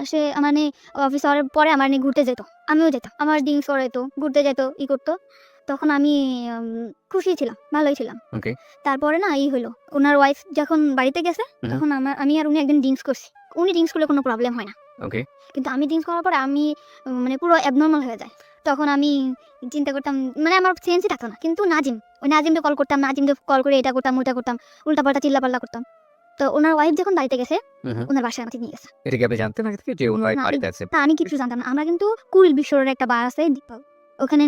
সে মানে অফিস আওয়ারের পরে আমার নিয়ে ঘুরতে যেত, আমিও যেতাম। আমার ড্রিঙ্কস করাইতো, ঘুরতে যেত, করতো। তখন আমি খুশি ছিলাম, ভালোই ছিলাম। ওকে। তারপরে না হইলো, ওনার ওয়াইফ যখন বাড়িতে গেছে, তখন আমি আর উনি একদিন ড্রিঙ্কস করছি। উনি ড্রিঙ্কস করলে কোনো প্রবলেম হয় না। ওকে। কিন্তু আমি ড্রিঙ্কস করার পরে আমি মানে পুরো অ্যাবনর্মাল হয়ে যায়। তখন আমি চিন্তা করতাম, মানে আমার সেন্সই থাকতো না। কিন্তু ওই নাজিমকে কল করতাম, নাজিমকে কল করে এটা করতাম, ওটা করতাম, উল্টাপাল্টা চিল্লাপাল্লা করতাম। তো ওনার ওয়াইফ যখন বাড়িতে গেছে, ওনার বাসায় আমাকে নিয়ে গেছে। এটা কি আপনি জানতেন আগে থেকে যে ওর ওয়াইফ বাড়িতে আছে? না, আমি কিছু জানতাম না। আমরা কিন্তু কুড়িল বিশ্বরের একটা বার আছে দীপক, ওখানে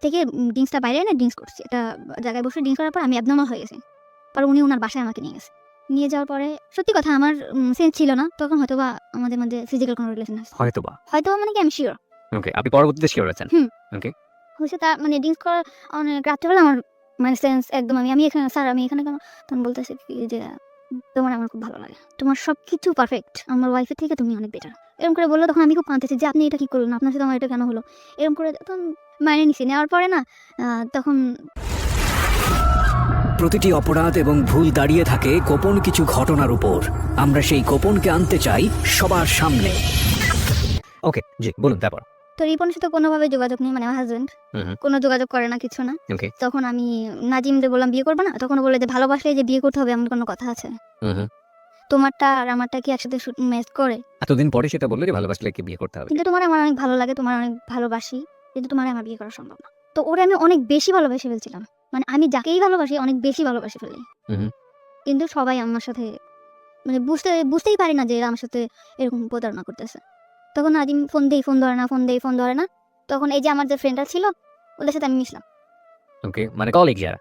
থেকে ড্রিঙ্কসটা বাইরে এনে ড্রিঙ্কস করছি। একটা জায়গায় বসে ড্রিঙ্কস করার পর আমি অ্যাবনর্মাল হয়ে গেছি। পরে উনি ওনার বাসায় আমাকে নিয়ে গেছে। নিয়ে যাওয়ার পরে সত্যি কথা আমার সেন্স ছিল না। তখন হয়তোবা আমাদের মধ্যে ফিজিক্যাল কোনো রিলেশন আছে। হয়তোবা। হয়তোবা মানে কি আমি শিওর। ওকে, আপনি পরবর্তীতে শিওর হয়েছেন? ওকে। হয়েছে তা মানে ড্রিঙ্কস করার অনেক রাত্রেবেলা আমার মানে সেন্স একদম আমি এখানে স্যার আমি এখানে কেন? তখন বলতেছে কি যে তোমার আমার খুব ভালো লাগে, তোমার সবকিছু পারফেক্ট, আমার ওয়াইফের থেকে তুমি অনেক বেটার। এরকম করে বললো। তখন আমি খুব কাঁদতেছি যে আপনি এটা কি করলেন, আপনার সাথে আমার এটা কেন হলো? এরকম করে তখন মাইনে নিছি। নেওয়ার পরে না তখন প্রতিটি অপরাধ এবং ভুল দাঁড়িয়ে থাকে গোপন কিছু ঘটনার উপর। আমরা সেই গোপনকে আনতে চাই সবার সামনে। ওকে, জি বলুন তারপর। তো রিপনের সাথে কোনোভাবে যোগাযোগ নেই, মানে আমার হাজবেন্ড কোনো যোগাযোগ করে না, কিছু না। ওকে। তখন আমি নাজিমদের বললাম বিয়ে করবো না। তখন বলে যে ভালোবাসলে যে বিয়ে করতে হবে এমন কোনো কথা আছে? তোমারটা আর আমারটা কি একসাথে ম্যাচ করে? এতদিন পরে সেটা বললে যে ভালোবাসলে কি বিয়ে করতে হবে? কিন্তু তোমার আমার অনেক ভালো লাগে, তোমার অনেক ভালোবাসি, কিন্তু তোমার আমার বিয়ে করা সম্ভব না। তো ওরে আমি অনেক বেশি ভালোবেসে ফেলছিলাম, মানে আমি যাকেই ভালোবাসি অনেক বেশি ভালোবাসি ফেলি। কিন্তু সবাই আমার সাথে মানে বুঝতেই পারি না যে এরা আমার সাথে এরকম প্রতারণা করতেছে। তখন নাজিম ফোন ধরে না। তখন এই যে আমার যে ফ্রেন্ডরা ছিল ওদের সাথে আমি মিশলাম। ওকে, মানে কলিগ যারা?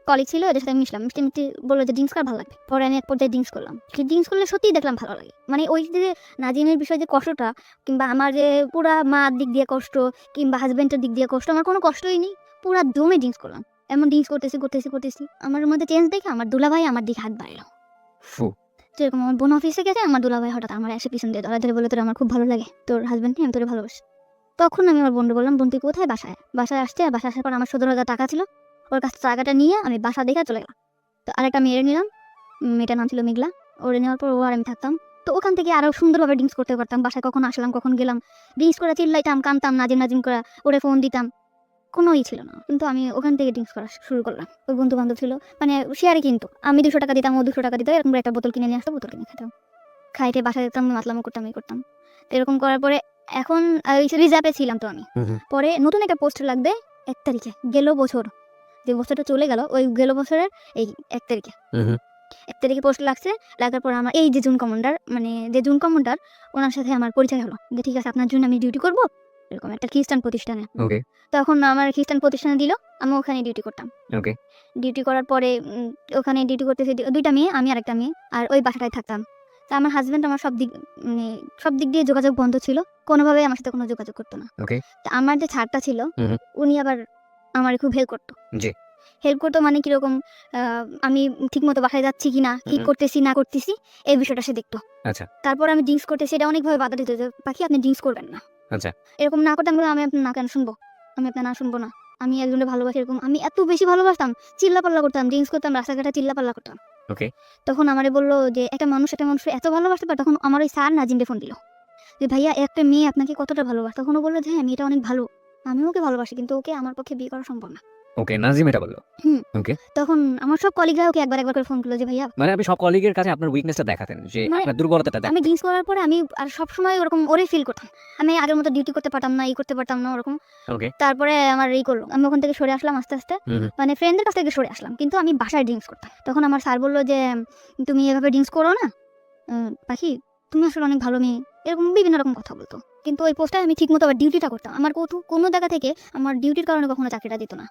কলিগ ছিল, ওদের সাথে আমি মিশলাম। মিষ্টি বললো যে ড্রিঙ্কস করা ভালো লাগবে। পরে আমি এক পর্যায়ে ড্রিঙ্কস করলাম। ড্রিঙ্কস করলে সত্যিই দেখলাম ভালো লাগে। মানে ওই যে নাজিমের বিষয়ে যে কষ্টটা, কিংবা আমার যে পুরা মার দিক দিয়ে কষ্ট, কিংবা হাজবেন্ডের দিক দিয়ে কষ্ট, আমার কোনো কষ্টই নেই। পুরা দমে ড্রিঙ্কস করলাম। এমন ড্রিঙ্কস করতেছি আমার মধ্যে চেঞ্জ দেখে আমার দুলাভাই আমার দিকে হাত বাড়ালো। যেরকম আমার বোন অফিসে গেছে, আমার দুলাভাই হঠাৎ আমার এসে পিছন দিয়ে ধরে বলে তোর আমার খুব ভালো লাগে, তোর হাজবেন্ডকে আমি তোরে ভালোবাসি। তখন আমি আমার বোনকে বললাম বোন তুই কোথায়? বাসায় আসছে। আর বাসায় আসার পর আমার 17,000 টাকা ছিল, ওর কাছ থেকে টাকাটা নিয়ে আমি বাসা দেখে চলে গেলাম। তো আরেকটা মেয়ের নিলাম, মেয়েটার নাম ছিল মেঘলা। ওরে নেওয়ার পর ও আর আমি থাকতাম। তো ওখান থেকে আরো সুন্দরভাবে ড্রিঙ্কস করতে পারতাম। বাসায় কখন আসলাম কখন গেলাম, ড্রিঙ্কস করে চিল্লাইতাম, কানতাম, নাজিম করে ওরে ফোন দিতাম, কোনো ছিল না। কিন্তু আমি ওখান থেকে ড্রিঙ্কস করা শুরু করলাম। ওর বন্ধু বান্ধব ছিল, মানে শেয়ারে, কিন্তু আমি 200 টাকা দিতাম, ও 200 টাকা দিত। এরকম একটা বোতল কিনে নিয়ে আসতো, বোতল কিনে খেতাম, খাইতে বাসায় যেতাম, মাতলামো করতাম। এরকম করার পরে এখন রিজার্ভে ছিলাম। তো আমি পরে নতুন একটা পোস্ট লাগবে 1 তারিখে, গেল বছর, যে বছরটা চলে গেল ওই গেল বছরের এই 1 তারিখে 1 তারিখে পোস্ট লাগছে। লাগার পর আমার এই যে জুন কমান্ডার ওনার সাথে আমার পরিচয় হলো যে ঠিক আছে আপনার জন্য আমি ডিউটি করব, এরকম একটা খ্রিস্টান প্রতিষ্ঠানে। তখন আমার খ্রিস্টান প্রতিষ্ঠানে দিল, আমি ওখানে ডিউটি করতাম। ডিউটি করার পরে ওখানে ডিউটি করতেছি 2টা মেয়ে, আমি আর একটা মেয়ে, আর ওই বাসাটায় থাকতাম। তা আমার হাজবেন্ড আমার সব দিক দিয়ে যোগাযোগ বন্ধ ছিল, কোনোভাবে আমার সাথে কোনো যোগাযোগ করতো না। তা আমার যে ছাড়টা ছিল উনি আবার আমার খুব হেল্প করতো, মানে কিরকম আমি ঠিক মতো বাসায় যাচ্ছি কিনা, কি করতেছি না করতেছি, এই বিষয়টা সে দেখতো। তারপর আমি ড্রিঙ্কস করতেছি, এটা অনেকভাবে বাধা দিত যে পাখি আপনি ড্রিঙ্কস করবেন না, এরকম না করতাম। আমি আপনার না কেন শুনবো, আমি আপনার না শুনবো না, আমি একজনের ভালোবাসি। এরকম আমি এত বেশি ভালোবাসতাম, চিল্লাপাল্লা করতাম, ড্রিঙ্কস করতাম, রাস্তাঘাটে চিল্লাপাল্লা করতাম। তখন আমারে বললো যে একটা মানুষ এত ভালোবাসতে পারে। তখন আমার ওই স্যার নাজিমকে ফোন দিল যে ভাইয়া একটা মেয়ে আপনাকে কতটা ভালোবাসে। তখন ও বললো যে হ্যাঁ মেয়েটা অনেক ভালো, আমি ওকে ভালোবাসি, কিন্তু ওকে আমার পক্ষে বিয়ে করা সম্ভব না। নাজিম এটা বলল। তখন আমার সব কলিগরা ওকে একবার করে ফোন করলো যে ভাইয়া, মানে আপনি সব কলিগের কাছে আপনার উইকনেসটা দেখাতেন, যে আপনার দুর্বলতাটা দেখাতেন। আমি ড্রিঙ্কস করার পরে আমি আর সবসময় ওরকম ওরে ফিল করতাম, আমি আগের মতো ডিউটি করতে পারতাম না, করতে পারতাম না ওরকম। তারপরে আমার করলো, আমি ওখান থেকে সরে আসলাম আস্তে আস্তে, মানে ফ্রেন্ডদের কাছ থেকে সরে আসলাম, কিন্তু আমি বাসায় ড্রিঙ্কস করতাম। তখন আমার স্যার বললো যে তুমি এভাবে ড্রিঙ্কস করো না পাখি, তুমি আসলে অনেক ভালো মেয়ে, এরকম বিভিন্ন রকম কথা বলতো। কিন্তু ওই পোস্টে আমি ঠিক মতো আবার ডিউটিটা করতাম। আমার কোনো জায়গা থেকে আমার ডিউটির কারণে কখনো চাকরিটা দিত না।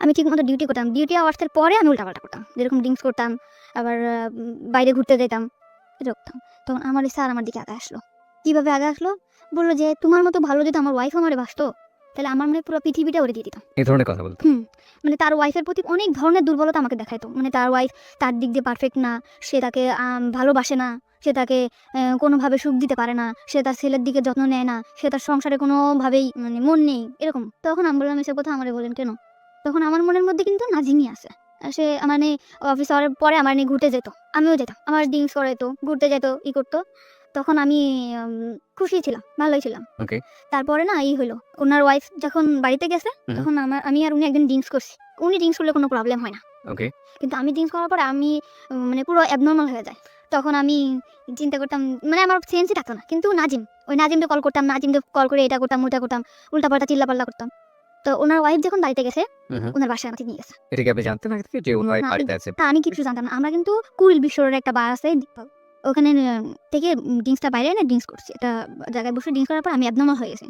আমি ঠিক মতো ডিউটি করতাম। ডিউটি আওয়ার্সের পরে আমি উল্টাপাল্টা করতাম, যেরকম ড্রিঙ্কস করতাম, আবার বাইরে ঘুরতে যেতাম, করতাম। তখন আমার স্যার আমার দিকে আগে আসলো। কিভাবে আগে আসলো? বললো যে তোমার মতো ভালো যদি আমার ওয়াইফ আমারে বাসতো তাহলে আমার মানে পুরো পৃথিবীটা ওরে দিয়ে দিতাম। এই ধরনের কথা বলতো? মানে তার ওয়াইফের প্রতি অনেক ধরনের দুর্বলতা আমাকে দেখাইতো। মানে তার ওয়াইফ তার দিক দিয়ে পারফেক্ট না, সে তাকে ভালোবাসে না, সে তাকে কোনোভাবে সুখ দিতে পারে না, সে তার ছেলের দিকে যত্ন নেয় না, সে তার সংসারে কোনোভাবেই মানে মন নেই, এরকম। তখন আমি বললাম এসব কথা আমারে বলেন কেন? তখন আমার মনের মধ্যে কিন্তু নাজিমই আছে। সে মানে অফিস আওয়ারের পরে আমার নিয়ে ঘুরতে যেত, আমিও যেতাম, আমার ড্রিঙ্কস করাইতো, ঘুরতে যেত, করতো। তখন আমি খুশি ছিলাম, ভালোই ছিলাম। Okay. তারপরে না হলো, ওনার ওয়াইফ যখন বাড়িতে গেছে তখন আমি আর উনি একদিন ড্রিঙ্কস করছি। উনি ড্রিঙ্কস করলে কোনো প্রবলেম হয় না, ওকে। কিন্তু আমি ড্রিঙ্কস করার পরে আমি মানে পুরো অ্যাবনর্মাল হয়ে যায়। তখন আমি চিন্তা করতাম, মানে আমার সেন্সই থাকতো না। কিন্তু নাজিমকে কল করতাম, নাজিমকে কল করে এটা করতাম ওটা করতাম, উল্টাপাল্টা চিল্লাপাল্লা করতাম। তো ওনার ওয়াইফ যখন বাড়িতে গেছে, ওনার বাসায় আমাকে নিয়ে গেছে। এটা কি আপনি জানতেন আগে থেকে যে ওর না, ওয়াইফ বাড়িতে আছে? তা আমি কিছু জানতাম না। আমরা কিন্তু কুড়িল বিশ্বরের একটা বার আছে, ওখানে থেকে ড্রিঙ্কসটা বাইরে এনে ড্রিঙ্কস করছি। একটা জায়গায় বসে ড্রিঙ্কস করার পর আমি অ্যাবনর্মাল হয়ে গেছি।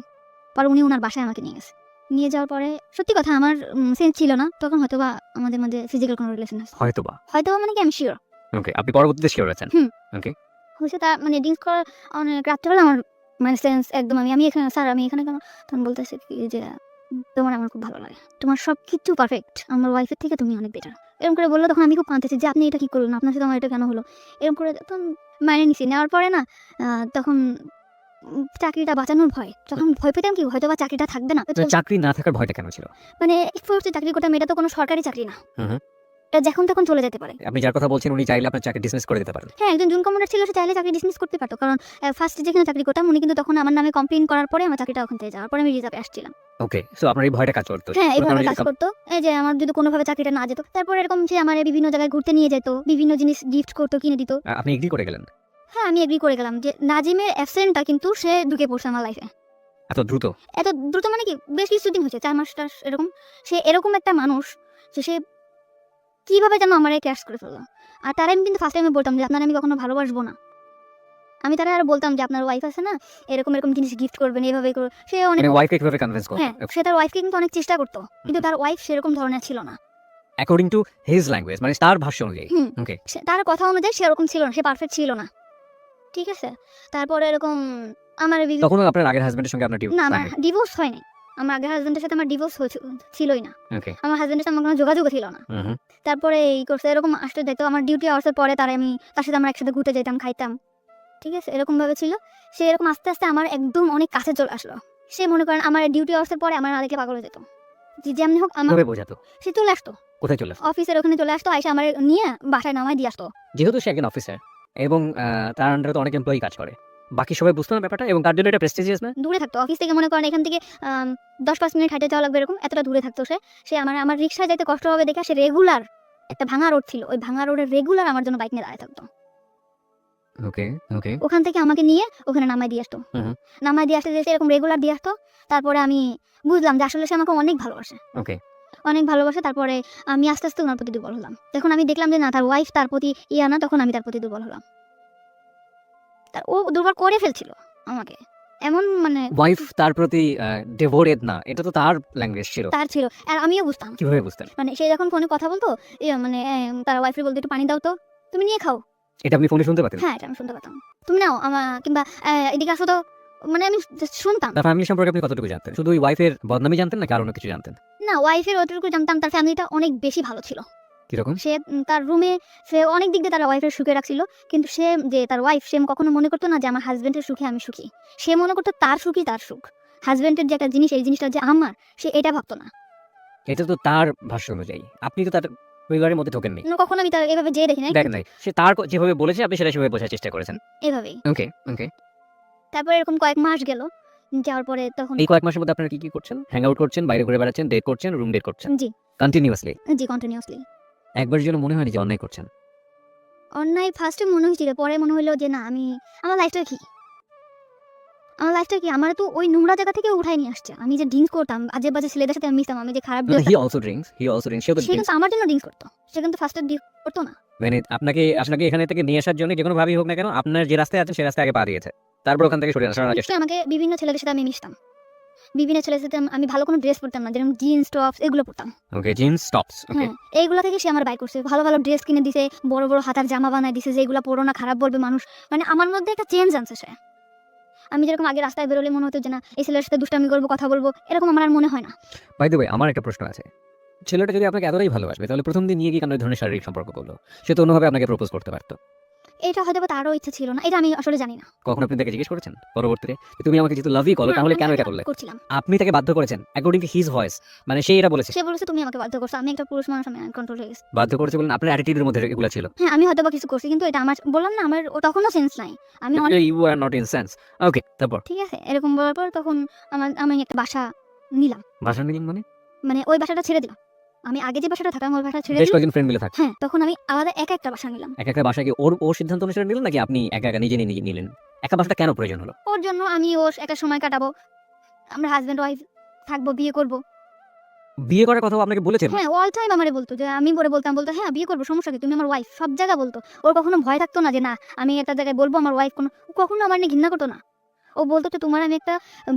পরে উনি ওনার বাসায় আমাকে নিয়ে গেছে। নিয়ে যাওয়ার পরে সত্যি কথা আমার সেন্স ছিল না তখন, হয়তোবা আমাদের মধ্যে ফিজিক্যাল কোনো রিলেশন আছে, হয়তোবা। হয়তোবা মানে কি আমি শিওর। ওকে, আপনি পরবর্তীতে শিওর আছেন? হয়েছে তার মানে ড্রিঙ্কস করার অনেক রাত্রেবেলা আমার মানে সেন্স একদম আমি এখানে স্যার আমি এখানে কেন, তখন বলতেছে কি যে তোমার আমার খুব ভালো লাগে, তোমার সব কিছু পারফেক্ট, আমার ওয়াইফের থেকে তুমি অনেক বেটার। এরকম করে বললো, তখন আমি খুব কাঁদতেছি যে আপনি এটা কি করলেন, আপনার সাথে আমার এটা কেন হলো, এরকম করে তখন মাইনে নিছি। নেওয়ার পরে না তখন চাকরিটা বাঁচানোর ভয়, তখন ভয় পেতাম কি হয়তো বা চাকরিটা থাকবে না। চাকরি না থাকার ভয়টা কেন ছিল? মানে চাকরি করতাম, এটা তো কোনো সরকারি চাকরি না, হুম। এটা যখন তখন চলে যেতে পারে। আপনি যার কথা বলছেন উনি চাইলে আপনার চাকরি ডিসমিস করে দিতে পারেন। হ্যাঁ, একজন জুন কমান্ডার ছিল, সে চাইলে চাকরি ডিসমিস করতে পারতো। কারণ ফার্স্ট যেখানে চাকরি করতাম উনি কিন্তু তখন আমার নামে কমপ্লেইন করার পরে আমার চাকরিটা ওখান থেকে যাওয়ার পরে আমি রিজার্ভে আসছিলাম। ওকে, সো আপনার এই ভয়টা কাজ করতো? হ্যাঁ, এইভাবে কাজ করতো। এই যে আমার যদি কোনোভাবে চাকরিটা না যেত, তারপর এরকম সে আমার বিভিন্ন জায়গায় ঘুরতে নিয়ে যেত, বিভিন্ন জিনিস গিফট করতো, কিনে দিত। আপনি এগ্রি করে গেলেন? হ্যাঁ, আমি এগ্রি করে গেলাম যে নাজিমের অ্যাবসেন্টটা কিন্তু সে ঢুকে পড়ছে আমার লাইফে এত দ্রুত? এত দ্রুত মানে কি বেশ কিছুদিন হয়েছে, 4 মাস টাস এরকম। সে এরকম একটা মানুষ যে সে কিভাবে যেন আমারে ক্যাশ করে ফেললো। আর তারা আমি কিন্তু ফার্স্ট টাইমে বলতাম যে আপনার আমি কখনো ভালোবাসবো না। আমি তারা আর বলতাম যে আপনার ওয়াইফ আছে না, এরকম এরকম জিনিস গিফট করবেন, এইভাবে করো। সে অনেক মানে ওয়াইফকে কিভাবে কনভিন্স করতে? হ্যাঁ, সে তার ওয়াইফকে কিন্তু অনেক চেষ্টা করতো, কিন্তু তার ওয়াইফ সেরকম ধরনের ছিল না। অ্যাকর্ডিং টু হিজ ল্যাঙ্গুয়েজ, মানে তার ভাষ্য অনুযায়ী। ওকে, তার কথা অনুযায়ী সেরকম ছিল না, সে পারফেক্ট ছিল না। ঠিক আছে, তারপরে এরকম আমার তখন আপনার আগের হাজবেন্ডের সঙ্গে আপনার না, আমার ডিভোর্স হয়নি। আমার আগের হাজবেন্ডের সাথে আমার ডিভোর্স ছিলই না। ওকে, আমার হাজবেন্ডের সাথে আমার কোনো যোগাযোগ ছিল না। তারপরে এই করছে এরকম আসতে যেত, আমার ডিউটি আওয়ার্সের পরে তার সাথে আমরা একসাথে ঘুরতে যেতাম, খাইতাম। ঠিক আছে, এরকম ভাবে ছিল। সে এরকম আস্তে আস্তে আমার একদম অনেক কাছে চলে আসলো। সে মনে করেন আমার ডিউটি আওয়ার্সের পরে আমার আরেকে পাগল হয়ে যেত, যেমনি হোক আমার বোঝাতো। সে চলে আসতো, কোথায় চলে আসতো? অফিসের ওখানে চলে আসতো, আইসা আমার নিয়ে বাসায় নামাই দিয়ে আসতো। যেহেতু সে একজন অফিসার এবং তার আন্ডারে তো অনেক এমপ্লয়ি কাজ করে, বাকি সবাই বুঝতো না ব্যাপারটা, এবং তার জন্য এটা প্রেস্টিজিয়াস না? দূরে থাকতো অফিস থেকে, মনে করেন এখান থেকে 10-5 মিনিট হাঁটে যাওয়া লাগবে, এরকম এতটা দূরে থাকতো সে। সে আমার রিক্সায় যাইতে কষ্ট হবে দেখে সে রেগুলার, একটা ভাঙা রোড ছিল, ওই ভাঙা রোডে রেগুলার আমার জন্য বাইক নিয়ে দাঁড়ায় থাকতো। ওকে, ওকে। ওখান থেকে আমাকে নিয়ে ওখানে নামাই দিয়ে আসতো। নামাই দিয়ে আসতে যে এরকম রেগুলার দিয়ে আসতো। তারপরে আমি বুঝলাম যে আসলে সে আমাকে অনেক ভালোবাসে। ওকে, অনেক ভালোবাসে। তারপরে আমি আস্তে আস্তে ওনার প্রতি দুর্বল হলাম। যখন আমি দেখলাম যে না, তার ওয়াইফ তার প্রতি না, তখন আমি তার প্রতি দুর্বল হলাম। ও দুর্বল করে ফেলছিল আমাকে, এমন মানে ওয়াইফ তার প্রতি ডিভোটেড না, এটা তো তার ল্যাঙ্গুয়েজ ছিল। তার ছিল, আর আমিও বুঝতাম। কিভাবে বুঝতেন? মানে সে যখন ফোনে কথা বলতো, মানে তার ওয়াইফের বলতো একটু পানি দাও তো, তুমি নিয়ে খাও। এটা আপনি ফোনে শুনতে পেতেন? হ্যাঁ, এটা আমি শুনতে পেতাম। তুমি নাও কিংবা এদিকে আসো তো, মানে আমি শুনতাম। তার ফ্যামিলি সম্পর্কে আপনি কতটুকু জানতেন? শুধু ওই ওয়াইফের বদনামই জানতেন নাকি আরো কিছু জানতেন? না, ওয়াইফের অতটুকু জানতাম, তার ফ্যামিলিটা অনেক বেশি ভালো ছিল। কিরকম? সে তার রুমে সে অনেক দিক দিয়ে তার ওয়াইফের সুখে রাখছিল, কিন্তু সে যে তার ওয়াইফ, সে কখনো মনে করতো না যে আমার হাজবেন্ডের সুখে আমি সুখী। সে মনে করতো তার সুখই তার সুখ, হাজবেন্ডের যে একটা জিনিস, এই জিনিসটা যে আমার, সে এটা ভাবতো না। এটা তো তার ভাষ্য অনুযায়ী, আপনি তো তার পরিবারের মধ্যে ঢোকেননি। কখনো আমি তার এভাবে যেয়ে দেখি না, দেখেন নাই, সে তার যেভাবে বলেছে আপনি সেটা সেভাবে বোঝার চেষ্টা করেছেন। এভাবেই। ওকে, ওকে। তারপরে এরকম কয়েক মাস গেল, যাওয়ার পরে তখন এই কয়েক মাসের মধ্যে আপনারা কি কি করছেন? হ্যাং আউট করছেন, বাইরে ঘুরে বেড়াচ্ছেন, ডেট করছেন, রুম ডেট করছেন জি কন্টিনিউয়াসলি? জি কন্টিনিউয়াসলি। একবারের জন্য মনে হয়নি যে অন্যায় করছেন? অন্যায় ফার্স্টে মনে হয়েছিল, পরে মনে হলো যে না, আমার লাইফটা কি, আমার তো ওই নোংরা জায়গা থেকে উঠাই নিয়ে আসছে। আমি যে ড্রিঙ্কস করতাম, আজে বাজে ছেলেদের সাথে আমি মিশতাম, আমি যে খারাপ হি অলসো ড্রিঙ্কস, সে তো সে কিন্তু আমার জন্য ড্রিঙ্কস করতো, সে কিন্তু ফার্স্টে ড্রিঙ্কস করতো না। মানে আপনাকে এখানে থেকে নিয়ে আসার জন্য যে কোনো ভাবেই হোক না কেন, আপনার যে রাস্তায় আছে সেই রাস্তায় আগে পা দিয়েছে, তারপর ওখান থেকে সরে আসার চেষ্টা। সে আমাকে বিভিন্ন ছেলেদের সাথে আমি মিশতাম, বিভিন্ন ছেলেদের সাথে আমি ভালো কোনো ড্রেস পরতাম না, যেরকম জিন্স টপস এগুলো পরতাম। ওকে, জিন্স টপস। ওকে, হ্যাঁ, এইগুলো থেকে সে আমার বাই করছে, ভালো ভালো ড্রেস কিনে দিছে, বড় বড় হাতার জামা বানায় দিছে, যেগুলো পরো না খারাপ বলবে মানুষ। মানে আমার মধ্যে একটা চেঞ্জ আনছে সে। আমি যেরকম আগে রাস্তায় বেরোলে মনে হতো যে না, এই ছেলের সাথে দুষ্টামি করবো, কথা বলবো, এরকম আমার আর মনে হয় না। বাই দ্য ওয়ে, আমার একটা প্রশ্ন আছে। ছেলেটা যদি আপনাকে এতটাই ভালোবাসবে, তাহলে প্রথম দিন নিয়ে কি কেন এই ধরনের শারীরিক সম্পর্ক করলো? সে তো অন্যভাবে আপনাকে প্রপোজ করতে পারতো। এটা হয়তো বা তারও ইচ্ছা ছিল না, এটা আমি আসলে জানি না। কখন আপনি তাকে জিজ্ঞেস করেছেন পরবর্তীতে যে তুমি আমাকে যেহেতু লাভই করো না, তাহলে আমি কেন আগে এটা করলে? করছিলাম। আপনি তাকে বাধ্য করেছেন অ্যাকর্ডিং টু হিজ ভয়েস, মানে সে এটা বলেছে। সে বলেছে তুমি আমাকে বাধ্য করছো, আমি একটা পুরুষ মানুষ, আমি কন্ট্রোল হয়ে গেছি। বাধ্য করেছে বলেন, আপনার অ্যাটিটিউডের মধ্যে এগুলো ছিল। হ্যাঁ, আমি হয়তো বা কিছু করছি, কিন্তু এটা আমার বললাম না, আমার তখনও সেন্স নাই। আমি অনেক you are not in sense. Okay, তারপর ঠিক আছে, এরকম বলার পর তখন আমি একটা বাসা নিলাম। ভাষা নিলেন মানে? মানে ওই বাসাটা ছেড়ে দিলাম। আমি আগে যে বাসাটা থাকতাম ওই বাসা ছেড়ে বেশ দিলাম। কয়েকজন ফ্রেন্ড মিলে থাক। হ্যাঁ, তখন আমি আলাদা একা একটা বাসা নিলাম। এক একটা বাসায় কি ওর সিদ্ধান্ত অনুসারে নিলেন নাকি আপনি একা একা নিজে নিজে নিলেন? একা বাসাটা কেন প্রয়োজন হলো? ওর জন্য আমি ওর একটা সময় কাটাবো, আমরা হাজব্যান্ড ওয়াইফ থাকবো, বিয়ে করবো। বিয়ে করার কথাও আপনাকে বলেছেন? হ্যাঁ, অল টাইম আমারে বলতো যে আমি পরে বলতাম হ্যাঁ বিয়ে করবো, সমস্যা কি, তুমি আমার ওয়াইফ, সব জায়গা বলতো। ওর কখনো ভয় থাকতো না যে না আমি একটা জায়গায় বলবো আমার ওয়াইফ, কোনো ও কখনো আমার নিয়ে ঘৃণা করতো না। ও বলতো যে তোমার আমি একটা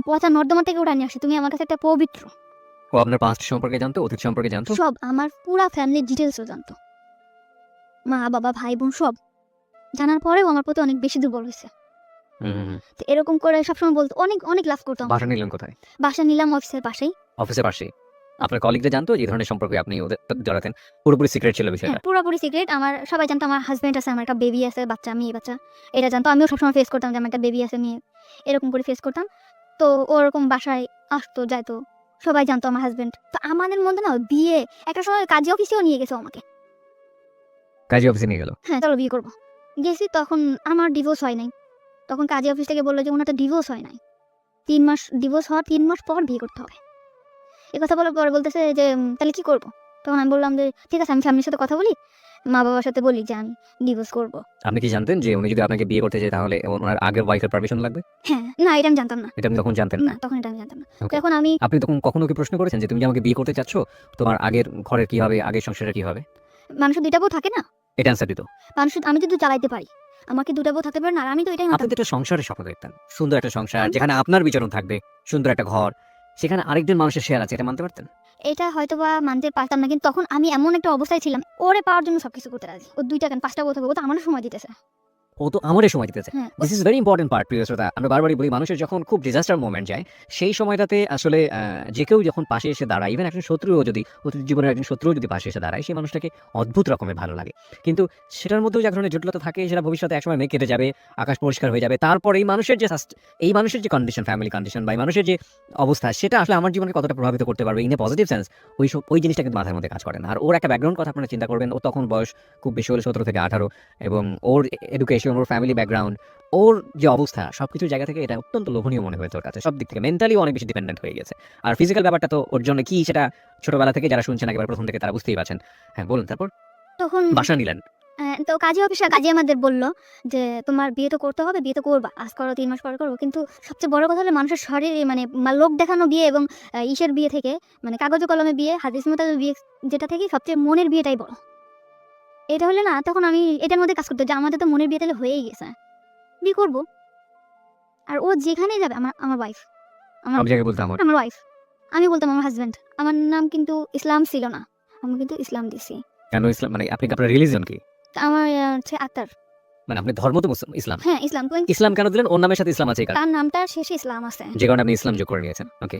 পচা নর্দমা থেকে উঠে নিয়ে আসি, তুমি আমার কাছে একটা পবিত্র। ও আপনার পাস্ট সম্পর্কে জানতো, অতীত সম্পর্কে জানতো? সব আমার পুরা ফ্যামিলির ডিটেলসও জানতো, মা বাবা ভাই বোন সব জানার পরেও আমার প্রতি অনেক বেশি দুর্বল হয়েছে। তো এরকম করে সবসময় বলতো, অনেক অনেক লাভ করতো আমার। বাসা নিলেন কোথায়? বাসা নিলাম অফিসের পাশেই। অফিসের পাশেই? আপনার কলিগরা জানতো যে এই ধরনের সম্পর্কে আপনি ওদের জড়াতেন? পুরোপুরি সিক্রেট ছিল বিষয়টা? হ্যাঁ, পুরোপুরি সিক্রেট। আমার সবাই জানতো আমার হাজবেন্ড আছে, আমার একটা বেবি আছে, বাচ্চা, মেয়ে বাচ্চা। এটা জানতো। আমিও সবসময় ফেস করতাম যে আমার একটা বেবি আছে, মেয়ে, এরকম করে ফেস করতাম। তো ওরকম বাসায় আসতো যাইতো, সবাই জানতো আমার হাজবেন্ড। তো আমাদের মধ্যে না বিয়ে একটা সময় কাজী অফিসেও নিয়ে গেছে ও আমাকে। কাজী অফিসে নিয়ে গেল? হ্যাঁ, চলো বিয়ে করবো। গেছি, তখন আমার ডিভোর্স হয় নাই। তখন কাজী অফিস থেকে বললো যে ওনার তো ডিভোর্স হয় নাই, 3 মাস ডিভোর্স হওয়ার 3 মাস পর বিয়ে করতে হবে। এই কথা বলার পরে বলতেছে যে তাহলে কি করবো? তখন আমি বললাম যে ঠিক আছে, আমি ফ্যামিলির সাথে কথা বলি, মা বাবার সাথে বলি যে আমি ডিভোর্স করবো। আপনি কি জানতেন যে উনি যদি আপনাকে বিয়ে করতে চায় তাহলে ওনার আগের ওয়াইফের পারমিশন লাগবে? হ্যাঁ, না এটা আমি জানতাম না। এটা আপনি তখন জানতেন না, না? তখন এটা আমি জানতাম না। Okay. তখন আমি আপনি তখন কখনো কি প্রশ্ন করেছেন যে তুমি যে আমাকে বিয়ে করতে চাচ্ছ, তোমার আগের ঘরের কি হবে, আগের সংসারের কি হবে? মানুষের 2টা বউ থাকে না, এটা অ্যান্সার দিত। আমি যদি চালাইতে পারি, আমাকে 2টা বউ থাকতে পারে না, আর আমি তো এটাই আপনি মাথায়। তো একটা সংসারের স্বপ্ন দেখতেন, সুন্দর একটা সংসার যেখানে আপনার বিচরণ থাকবে, সুন্দর একটা ঘর, সেখানে আরেকজন মানুষের শেয়ার আছে, এটা মানতে পারতেন? এটা হয়তো বা মানতে পারতাম না, কিন্তু তখন আমি এমন একটা অবস্থায় ছিলাম, ওরে পাওয়ার জন্য সবকিছু করতে রাজি। ও 2টা কেন 5টা বউ থাকবে, ও তো আমারও সময় দিতেছে। ও তো আমারই সময় দিতেছে। হ্যাঁ, this is very important part, প্রিয় শ্রোতা। আমরা বারবারই বলি মানুষের যখন খুব ডিজাস্টার মোমেন্ট যায় সেই সময়টাতে আসলে যে কেউ যখন পাশে এসে দাঁড়ায়, ইভেন একজন শত্রুও যদি, অতীত জীবনের একজন শত্রুও যদি পাশে এসে দাঁড়ায়, সেই মানুষটাকে অদ্ভুত রকমের ভালো লাগে। কিন্তু সেটার মধ্যেও যে এক ধরনের জটিলতা থাকে, সেটা ভবিষ্যতে একসময় মেঘ কেটে যাবে, আকাশ পরিষ্কার হয়ে যাবে। তারপর এই মানুষের যে কন্ডিশন, ফ্যামিলি কন্ডিশন বা এই মানুষের যে অবস্থা, সেটা আসলে আমার জীবনকে কতটা প্রভাবিত করতে পারবে ইন এ পজিটিভ সেন্স, ওই জিনিসটা কিন্তু মাথার মধ্যে কাজ করে না। আর ওর একটা ব্যাকগ্রাউন্ড কথা আপনারা চিন্তা করবেন, ও তখন বয়স খুব বেশি হলে 17 থেকে 18, এবং ওর এডুকেশন, ওর ফ্যামিলি ব্যাকগ্রাউন্ড, ওর যে অবস্থা, সবকিছুর জায়গা থেকে এটা অত্যন্ত লোভনীয় মনে হয়েছে ওর কাছে। সব দিক থেকে মেন্টালি অনেক বেশি ডিপেন্ডেন্ট হয়ে গেছে। আর ফিজিক্যাল ব্যাপারটা তো ওর জন্য কি, সেটা ছোটবেলা থেকে যারা শুনছেন একেবারে প্রথম থেকে তারা বুঝতেই পারছেন। হ্যাঁ, বলুন তারপর। তখন বাসা নিলেন? তো কাজী অফিসার কাজী আমাদের বললো যে তোমার বিয়ে তো করতে হবে, বিয়ে তো করবা, আজ করো 3 মাস পরে করবো, কিন্তু সবচেয়ে বড় কথা হলো মানুষের শরীরে মানে লোক দেখানো বিয়ে এবং ইসের বিয়ে থেকে, মানে কাগজে কলমে বিয়ে, হাদিস মোতাবেক বিয়ে, যেটা থেকে সবচেয়ে মনের বিয়েটাই বড়। এটা হলে না, তখন আমি এটার মধ্যে কাজ করতে যে আমাদের তো মনের বিয়ে তাহলে হয়েই গেছে, বিয়ে করবো। আর ও যেখানেই যাবে আমার ওয়াইফ, সব জায়গায় বলতে আমার। আমার ওয়াইফ, আমি বলতাম আমার হাজব্যান্ড। আমার নাম কিন্তু ইসলাম ছিল না, আমি কিন্তু ইসলাম দিছি। কেন ইসলাম? মানে আপনি আপনার রিলিজিয়ন কি? আমার হচ্ছে আক্তার। মানে আপনি ধর্ম তো ইসলাম। হ্যাঁ, ইসলাম। ইসলাম কেন দিলেন? ওর নামের সাথে ইসলাম আছে এই কারণে? তার নামটার শেষে ইসলাম আছে, যে কারণে আপনি ইসলাম যোগ করে নিয়েছেন। ওকে।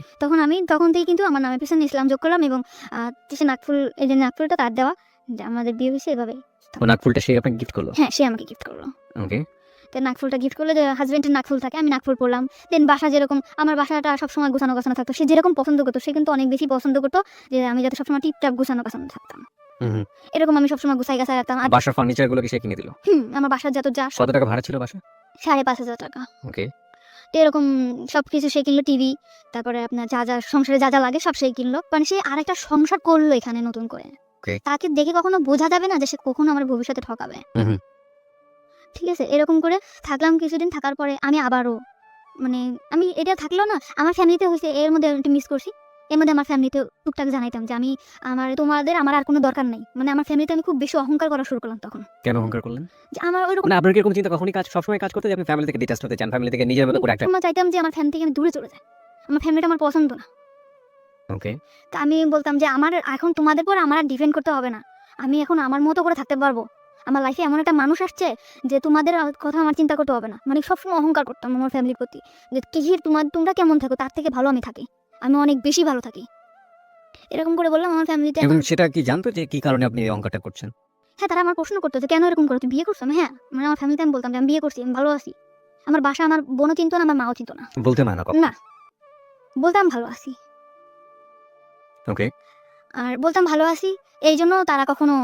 তখন থেকে কিন্তু আমার নামের পিছনে ইসলাম যোগ করলাম, এবং সে নাকফুল, এই যে নাকফুলটা তার দেওয়া, যে আমাদের বিয়ে হয়েছে এভাবে। ও নাকফুলটা সে আপনাকে গিফট করলো? হ্যাঁ, সে আমাকে গিফট করলো। ওকে। তো নাকফুলটা গিফট করলো, যে হাজবেন্ডের নাকফুল থাকে, আমি নাকফুল পরলাম। দেন বাসা যেরকম, আমার বাসাটা সবসময় গোছানো গোছানো থাকতো, সে যেরকম পছন্দ করতো, সে কিন্তু অনেক বেশি পছন্দ করতো যে আমি যাতে সবসময় টিপটাপ গোছানো গোছানো থাকতাম। এরকম আমি সবসময় গুছাই গাছাই রাখতাম। আর বাসার ফার্নিচার গুলো কি সে কিনে দিল? আমার বাসার যত যা কত টাকা ভাড়া ছিল বাসা? 5,500 টাকা। ওকে। তো এরকম সবকিছু সে কিনলো, টিভি, তারপরে আপনার যা যা সংসারে যা যা লাগে সব সেই কিনলো। মানে সে আরেকটা সংসার করলো এখানে নতুন করে। Okay. তাকে দেখে কখনো বোঝা যাবে না যে সে কখনো আমার ভবিষ্যতে ঠকাবে। ঠিক আছে, এরকম করে থাকলাম কিছুদিন। থাকার পরে আমি আবারও মানে আমি এটা থাকলেও না, আমার ফ্যামিলিতে হয়েছে এর মধ্যে একটু মিস করছি। এর মধ্যে আমার ফ্যামিলিতে টুকটাক জানাইতাম যে আমি আমার আর কোনো দরকার নেই। মানে আমার ফ্যামিলিতে আমি খুব বেশি অহংকার করা শুরু করলাম তখন, কেন অহংকার করলেন? যে আমার ওইরকম মানে আপনার কি এরকম চিন্তা কখনই সবসময় কাজ করতে যে আপনি ফ্যামিলি থেকে ডিটাচড হতে চান, ফ্যামিলি থেকে নিজের মতো করে একটা? সময় চাইতাম যে আমার ফ্যামিলি থেকে আমি দূরে চলে যাই, আমার ফ্যামিলিটা আমার পছন্দ না। ওকে। তা আমি বলতাম যে আমার এখন তোমাদের পর আমার আর ডিপেন্ড করতে হবে না, আমি এখন আমার মতো করে থাকতে পারবো। আমার লাইফে এমন একটা মানুষ আসছে যে তোমাদের কথা আমার চিন্তা করতে হবে না। মানে সবসময় অহংকার করতাম আমার ফ্যামিলির প্রতি, যে কিহির তোমরা কেমন থাকো তার থেকে ভালো আমি থাকি, আমি অনেক বেশি ভালো থাকি। এরকম করে বললাম আমার ফ্যামিলিতে। এবং সেটা কি জানতো যে কি কারণে আপনি এই অহংকারটা করছেন? হ্যাঁ তারা আমার প্রশ্ন করতো যে কেন এরকম করো, তুই বিয়ে করছো? আমি হ্যাঁ, মানে আমার ফ্যামিলিতে আমি বলতাম যে আমি বিয়ে করছি, আমি ভালো আছি। আমার বাসা আমার বোনও চিনতো না, আমার মাও চিনতো না। বলতে মানা কখন? না, বলতাম ভালো আছি। ওকে। আর বলতাম ভালো আছি, এই জন্য তারা কখনো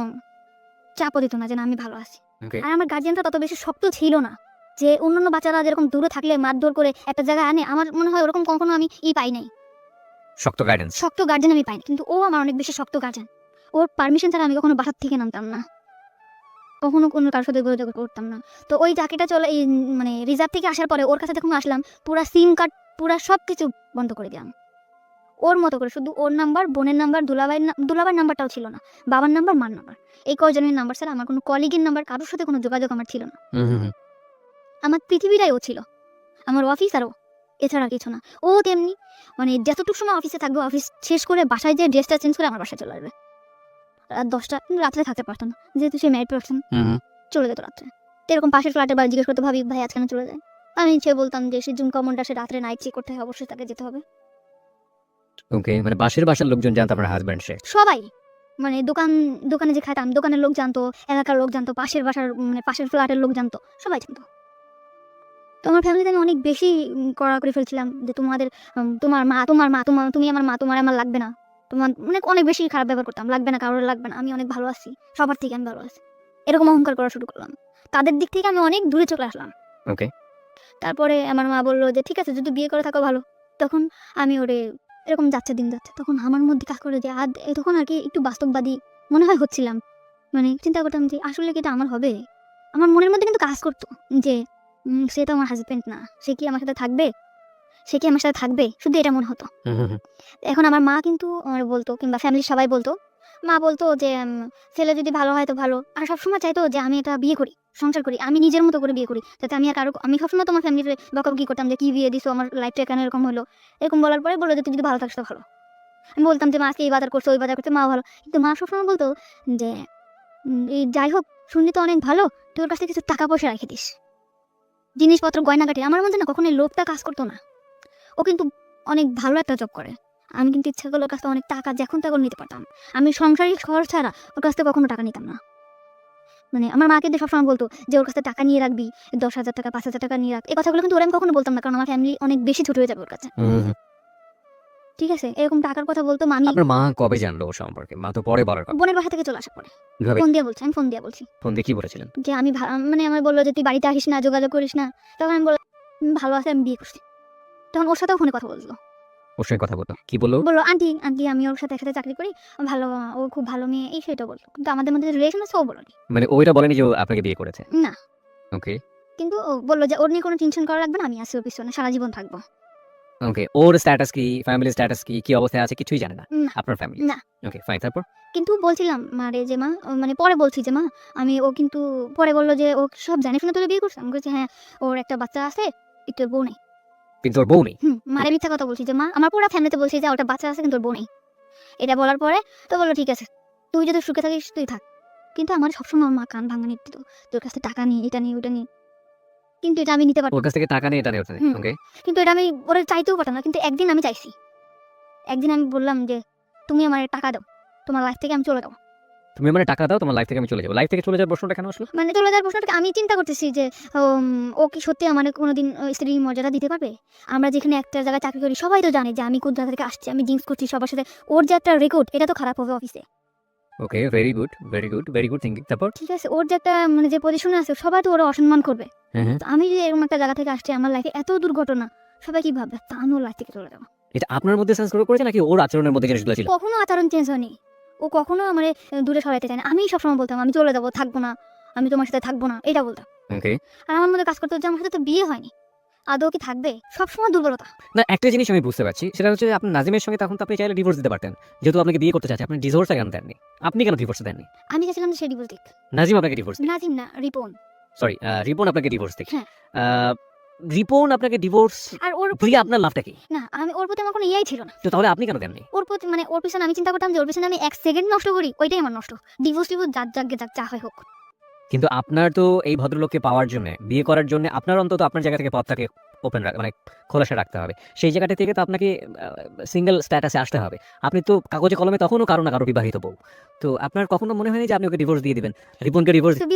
চাপও দিত না যে না আমি ভালো আছি। ওকে। আর আমার গার্জিয়ানটা তত বেশি শক্ত ছিল না যে অন্যান্য বাচ্চারা যেরকম দূরে থাকলে মারধর করে একটা জায়গায় আনে, আমার মনে হয় ওরকম কখনো আমি পাই নাই, শক্ত গাইডেন্স। শক্ত গার্জেন আমি পাইনি। কিন্তু ও আমার অনেক বেশি শক্ত গার্জেন। ওর পারমিশন ছাড়া আমি কখনো বাসার থেকে নামতাম না, কখনো কোনো কারোর সাথে যোগাযোগ করতাম না। তো ওই চাকরিটা চলে এই মানে রিজার্ভ থেকে আসার পরে ওর কাছে যখন আসলাম, পুরা সিম কার্ড পুরা সব কিছু বন্ধ করে দিলাম ওর মতো করে। শুধু ওর নাম্বার, বোনের নাম্বার, দুলাভাইয়ের নাম্বারটাও ছিল না, বাবার নাম্বার, মার নাম্বার, এই কয়জনের নাম্বার ছাড়া আমার কোনো কলিগের নাম্বার, কারোর সাথে কোনো যোগাযোগ আমার ছিল না। আমার পৃথিবীটাই ও ছিল, আমার অফিস আর ও, এছাড়া কিছু না। ও তেমনি মানে যতটুকু সময় অফিসে থাকবে, অফিস শেষ করে বাসায় যে ড্রেসটা চেঞ্জ করে আমার বাসায় চলে আসবে। রাত 10টা, কিন্তু রাত্রে থাকতে পারতো না, যেহেতু সে ম্যারিড পারসন, চলে যেত রাত্রে। তো এরকম পাশের ফ্ল্যাটে বাড়ি জিজ্ঞেস করতে, ভাবি ভাই আজকে কেন চলে যায়? আমি সে বলতাম যে সে জুম কমনটা সে রাত্রে নাইট চেক করতে হয়, অবশ্যই তাকে যেতে হবে। ওকে, মানে বাসার লোকজন জানতো আপনার হাজবেন্ড সে? সবাই, মানে দোকানে যে খাইতাম, দোকানের লোক জানতো, এলাকার লোক জানতো, পাশের বাসার মানে পাশের ফ্ল্যাটের লোক জানতো, সবাই জানতো। তো আমার ফ্যামিলিতে আমি অনেক বেশি কড়া করে ফেলছিলাম যে তোমার মা, তুমি আমার মা, তোমার আমার লাগবে না, তোমার মানে অনেক বেশি খারাপ ব্যবহার করতাম, লাগবে না, কারোর লাগবে না, আমি অনেক ভালো আছি, সবার থেকে আমি ভালো আছি, এরকম অহংকার করা শুরু করলাম। তাদের দিক থেকে আমি অনেক দূরে চলে আসলাম। ওকে। তারপরে আমার মা বললো যে ঠিক আছে, যদি বিয়ে করে থাকো ভালো। তখন আমি ওরে এরকম যাচ্ছে, দিন যাচ্ছে, তখন আমার মধ্যে কাজ করে যে তখন আর কি একটু বাস্তববাদী মনে হয় হচ্ছিলাম। মানে চিন্তা করতাম যে আসলে কি এটা আমার হবে। আমার মনের মধ্যে কিন্তু কাজ করতো যে সে তো আমার হাজবেন্ড না, সে কি আমার সাথে থাকবে, সে কি আমার সাথে থাকবে, শুধু এটা মনে হতো। এখন আমার মা কিন্তু আমার বলতো, কিংবা ফ্যামিলির সবাই বলতো, মা বলতো যে ছেলে যদি ভালো হয় তো ভালো। আর সবসময় চাইতো যে আমি এটা বিয়ে করি, সংসার করি, আমি নিজের মতো করে বিয়ে করি, যাতে আমি আর কারো, আমি সবসময় তোমার ফ্যামিলির বকাবকি করতাম যে কি বিয়ে দিছো, আমার লাইফটা কেন এরকম হলো। এরকম বলার পরে বললো যে তুই যদি ভালো থাকিস তো ভালো। আমি বলতাম যে মা আজকে এই বাজার করছো, ওই বাজার করছে, মা ভালো। কিন্তু মা সবসময় বলতো যে এই যাই হোক, শুনলি তো অনেক ভালো, তোর কাছে কিছু টাকা পয়সা রেখে দিস, জিনিসপত্র গয়নাগাটি। আমার মধ্যে না কখনোই লোভটা কাজ করতো না। ও কিন্তু অনেক ভালো একটা জব করে, আমি কিন্তু ইচ্ছা করলে ওর কাছ থেকে অনেক টাকা যখন তখন নিতে পারতাম। আমি সংসারিক খরচ ছাড়া ওর কাছ থেকে কখনো টাকা নিতাম না। মানে আমার মা কিন্তু সবসময় বলতো যে ওর কাছে টাকা নিয়ে রাখবি, 10,000 টাকা, 5,000 টাকা নিয়ে রাখ। এই কথাগুলো কিন্তু ওরা আমি কখনো বলতাম না, কারণ আমার ফ্যামিলি অনেক বেশি ছোট হয়ে যাবে ওর কাছে। ঠিক আছে, এরকম টাকার কথা বলতো। আমি আপনার মা কবে জানলো ও সম্পর্কে? মা তো পরে বলার কথা। বোনের বাসা থেকে চলে আসার পরে কিভাবে? ফোন দিয়ে বলছি, আমি ফোন দিয়ে বলছি ফোন দিয়ে কি বলেছিলেন? যে আমি মানে আমার বললো যে তুই বাড়িতে আসিস না, যোগাযোগ করিস না। তখন আমি বললাম ভালো আছে, আমি বিয়ে করছি। তখন ওর সাথেও ফোনে কথা বললো, ওর সঙ্গে কথা বলতো, কি বললো? বললো আন্টি আমি ওর সাথে একসাথে চাকরি করি, ভালো, ও খুব ভালো মেয়ে, এই সেটা বললো। কিন্তু আমাদের মধ্যে রিলেশন আছে ও বলোনি। মানে ওইটা বলেনি যে ও আপনাকে বিয়ে করেছে? না, ওকে। কিন্তু ও বললো যে ওর নিয়ে কোনো টেনশন করা লাগবে না, আমি আছি ওর পিছনে, সারা জীবন থাকবো। ওকে, ওর স্ট্যাটাস কি, ফ্যামিলি স্ট্যাটাস কি, কি অবস্থায় আছে কিছুই জানে না না। আপনার ফ্যামিলি? না। ওকে, ফাইন। তারপর? কিন্তু বলছিলাম মারে যে মা, মানে পরে বলছি যে মা আমি, ও কিন্তু পরে বললো যে ও সব জানে শুনে তোরে বিয়ে করছে। আমি বলছি হ্যাঁ, ওর একটা বাচ্চা আছে, একটু ওর বউ নেই। কিন্তু ওর বউ নেই? মারে মিথ্যা কথা বলছি যে মা আমার পুরো ফ্যামিলিতে বলছি যে ওটা বাচ্চা আছে কিন্তু ওর বউ নেই। এটা বলার পরে তো বললো ঠিক আছে, তুই যদি সুখে থাকিস তুই থাক। কিন্তু আমার সবসময় আমার মা কান ভাঙানি দিত, তোর কাছে টাকা নিয়ে, এটা নিয়ে, ওটা নিয়ে। কিন্তু এটা আমি নিতে পারতাম, ওর কাছ থেকে টাকা নিয়ে এটা নিয়ে ওঠে? ওকে। কিন্তু এটা আমি ওরা চাইতেও পারতাম না। কিন্তু একদিন আমি চাইছি, একদিন আমি বললাম যে তুমি আমার টাকা দাও, তোমার লাইফ থেকে আমি চলে যাবো। তুমি আমার টাকা দাও, তোমার লাইফ থেকে আমি চলে যাবো। লাইফ থেকে চলে যাওয়ার প্রশ্নটা কেন আসলো? মানে চলে যাওয়ার প্রশ্নটাকে আমি চিন্তা করতেছি যে ও কি সত্যি আমার কোনোদিন স্ত্রীর মর্যাদা দিতে পারবে? আমরা যেখানে একটা জায়গায় চাকরি করি সবাই তো জানে যে আমি কোন জায়গা থেকে আসছি, আমি ড্রিঙ্কস করছি সবার সাথে, ওর যে একটা রেকর্ড, এটা তো খারাপ হবে অফিসে। Okay, very good, very good, very good thinking. তারপর? ঠিক আছে, ওর যে একটা মানে যে পজিশনে আছে সবাই তো ওরা অসম্মান করবে। হ্যাঁ। তো আমি যে এরকম একটা জায়গা থেকে আসছি, আমার লাইফে এত দুর্ঘটনা, সবাই কি ভাববে, তা আমি ওর লাইফ থেকে চলে যাবো। এটা আপনার মধ্যে সেন্স করেছে নাকি ওর আচরণের মধ্যে জিনিসগুলো ছিল? কখনো আচরণ চেঞ্জ হয়নি, ও কখনো আমার দূরে সরাইতে চায় না। আমি সবসময় বলতাম আমি চলে যাবো, থাকবো না, আমি তোমার সাথে থাকবো না, এটা বলতাম। ওকে। আর আমার মধ্যে কাজ করতে হচ্ছে আমার সাথে তো বিয়ে হয়নি, আদৌ কি থাকবে, সবসময় দুর্বলতা। না, একটা জিনিস আমি বুঝতে পারছি, সেটা হচ্ছে যে আপনি নাজিমের সঙ্গে তখন তো আপনি চাইলে ডিভোর্স দিতে পারতেন, যেহেতু আপনাকে বিয়ে করতে চাচ্ছে। আপনি ডিভোর্সটা কেন দেননি? আপনি কেন ডিভোর্স দেননি? আমি চাইছিলাম যে সে ডিভোর্স দিক। নাজিম আপনাকে ডিভোর্স? নাজিম না, রিপন। সরি, রিপন আপনাকে ডিভোর্স দিক। হ্যাঁ। রিপন আপনাকে ডিভোর্স আর ওর দিয়ে আপনার লাভটা কি? না, আমি ওর প্রতি আমার কোনো ইয়েই ছিল না। তো তাহলে আপনি কেন দেননি? ওর প্রতি মানে ওর পিছনে আমি চিন্তা করতাম যে ওর পিছনে আমি 1 সেকেন্ড নষ্ট করি, ওইটাই আমার নষ্ট। ডিভোর্স যা হয় হোক। কিন্তু আপনার তো এই ভদ্রলোককে পাওয়ার জন্য, বিয়ে করার জন্য আপনার অন্তত আপনার জায়গা থেকে পথটাকে ওপেন মানে খোলাসা রাখতে হবে। সেই জায়গাটা থেকে তো আপনাকে সিঙ্গেল স্ট্যাটাসে আসতে হবে। আপনি তো কাগজে কলমে তখনও কারো না কারো বিবাহিত বউ। তো আপনার কখনো মনে হয়নি যে আপনি ওকে ডিভোর্স দিয়ে দিবেন? রিপনকে ডিভোর্স তো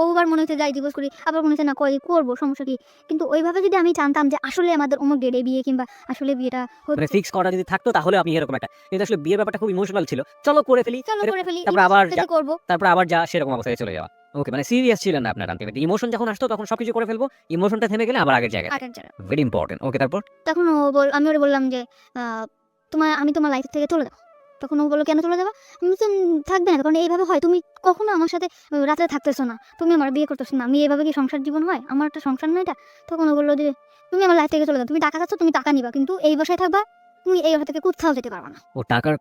বহুবার মনে হচ্ছে যাই ডিভোর্স করি, আবার মনে হচ্ছে না করবো, সমস্যা কি? কিন্তু ওইভাবে যদি আমি জানতাম যে আসলে আমাদের অমুক ডেটে বিয়ে কিংবা আসলে বিয়েটা মানে হচ্ছে, ফিক্স করা যদি থাকতো তাহলে আপনি এরকম একটা, কিন্তু আসলে বিয়ের ব্যাপারটা খুব ইমোশনাল ছিল। চলো করে ফেলি, চলো করে ফেলি, তারপর আবার যা, করবো। তারপর আবার যা সেরকম অবস্থায় চলে যাওয়া। ওকে, মানে সিরিয়াস ছিলেন না আপনার আলটিমেটলি। ইমোশন যখন আসতো তখন সবকিছু করে ফেলবো, ইমোশনটা থেমে গেলে আবার আগের জায়গায়। আগের যারা। Very important. ওকে, তারপর? তখন আমি ওরে বললাম যে আমি তোমার লাইফ থেকে চলে যাবো। তখন ও বললো, কেন চলে যাবা? আমি বললাম, থাকবে না, কারণ এইভাবে হয়, তুমি কখনো আমার সাথে রাতে থাকতেছো না, তুমি আমার বিয়ে করতেছো না, আমি এইভাবে কি সংসার জীবন হয়? আমার একটা সংসার না এটা। তখন ও বললো যে তুমি আমার লাইফ থেকে চলে যাও, তুমি টাকা চাচ্ছ, তুমি টাকা নিবা, কিন্তু এই বাসায় থাকবা, তুমি এই বাসা থেকে কোথাও যেতে পারবা না। ও টাকার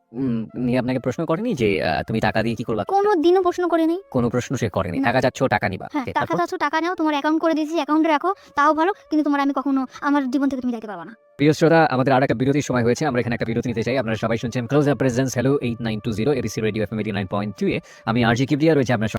নিয়ে আপনাকে প্রশ্ন করেনি যে তুমি টাকা দিয়ে কি করবা? কোনো দিনও প্রশ্ন করে নেই। কোনো প্রশ্ন সে করেনি। না। টাকা চাচ্ছ, টাকা নিবা। হ্যাঁ, Okay, টাকা তারপর? চাচ্ছ, টাকা নাও, তোমার অ্যাকাউন্ট করে দিয়েছি, অ্যাকাউন্টে রাখো, তাও ভালো, কিন্তু তোমার আমি কখনো আমার জীবন থেকে তুমি যাইতে পারবা না। প্রিয় শ্রোতা, আমাদের আর একটা বিরতির সময় হয়েছে। আমরা এখানে একটা বিরতি নিতে চাই। আপনারা সবাই শুনছেন close up presence hello 8920 ABC radio FM 89.2 এ। আমি আরজি কিবরিয়া রয়েছে আপনার